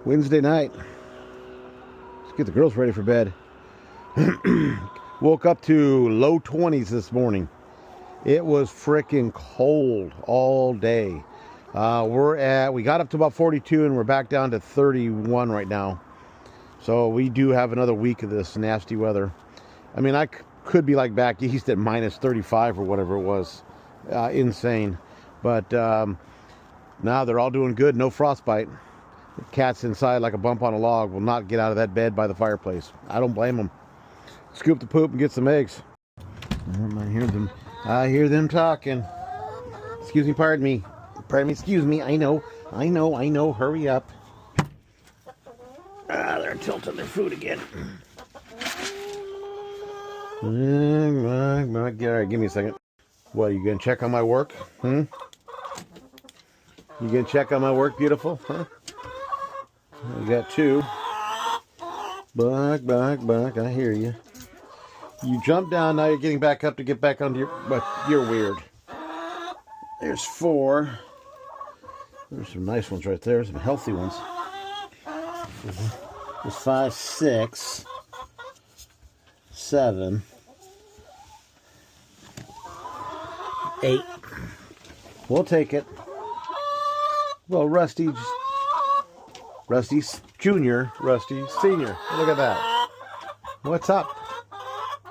Wednesday night. Let's get the girls ready for bed. Woke up to low 20s this morning. It was freaking cold all day. We got up to about 42 and we're back down to 31 right now. So we do have another week of this nasty weather. I mean, I could be like back east at minus 35 or whatever it was. Insane. But now they're all doing good. No frostbite. The cat's inside like a bump on a log. Will not get out of that bed by the fireplace. I don't blame them. Scoop the poop and get some eggs. I hear them talking. Excuse me, pardon me. Pardon me, excuse me. I know. Hurry up. They're tilting their food again. All right, give me a second. What, are you going to check on my work? You going to check on my work, beautiful? Huh? We got two. Buck. I hear you. You jumped down, now you're getting back up to get back onto your... But you're weird. There's 4. There's some nice ones right there. Some healthy ones. There's 5, 6, 7, 8. We'll take it. Well, Rusty's Junior, Rusty's Senior. Look at that. What's up?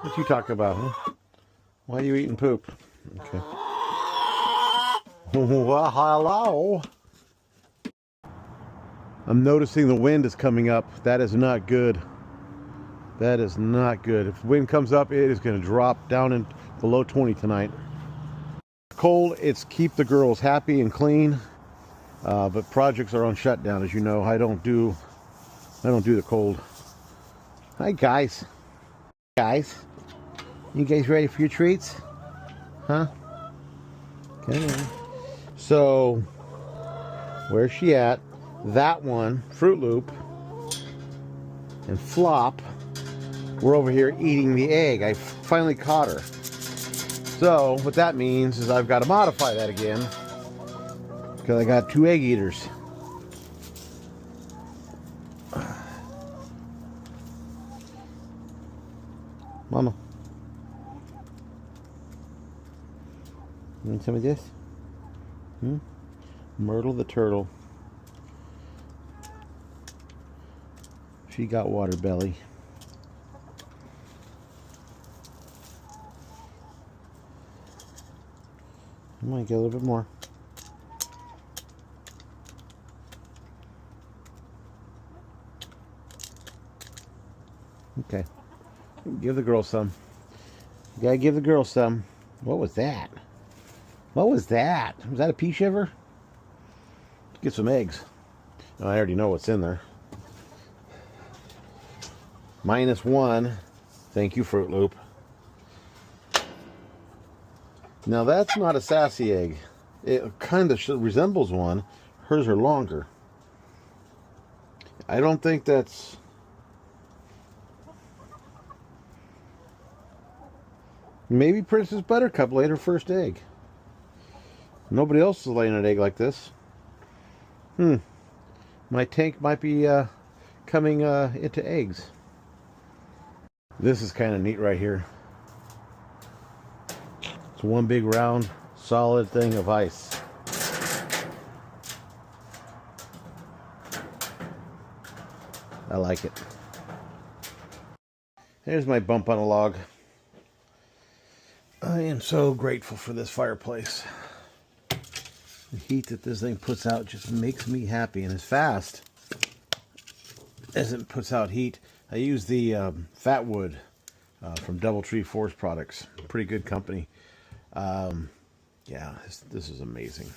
What you talking about, huh? Why are you eating poop? Okay. Well, hello. I'm noticing the wind is coming up. That is not good. That is not good. If the wind comes up, it is going to drop down in below 20 tonight. Cold, it's keep the girls happy and clean. But projects are on shutdown, as you know. I don't do the cold. Hi, guys. Guys, you guys ready for your treats? Huh? Okay. So, where's she at? That one, Fruit Loop, and Flop, we're over here eating the egg. I finally caught her. So, what that means is I've got to modify that again, because I got 2 egg eaters. Mama, you want some of this? Myrtle the turtle. She got water belly. I might get a little bit more. Okay. Give the girls some. You gotta give the girls some. What was that? What was that? Was that a pea shiver? Get some eggs. Oh, I already know what's in there. -1. Thank you, Fruit Loop. Now that's not a sassy egg. It kind of resembles one. Hers are longer. I don't think that's... Maybe Princess Buttercup laid her first egg. Nobody else is laying an egg like this. My tank might be coming into eggs. This is kind of neat right here. It's one big round solid thing of ice. I like it. There's my bump on a log. I am so grateful for this fireplace. The heat that this thing puts out just makes me happy, and as fast as it puts out heat. I use the Fat Wood from DoubleTree Forest Products. Pretty good company. Yeah, this is amazing.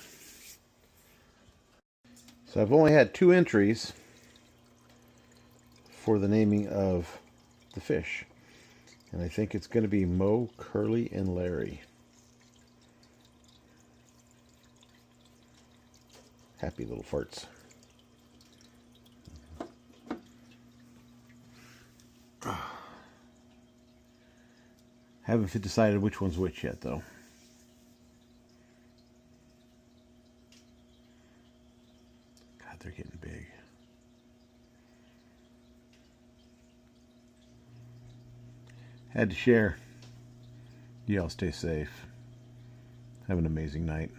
So I've only had 2 entries for the naming of the fish. And I think it's going to be Mo, Curly, and Larry. Happy little farts. Haven't decided which one's which yet, though. God, they're getting big. Had to share. You all stay safe. Have an amazing night.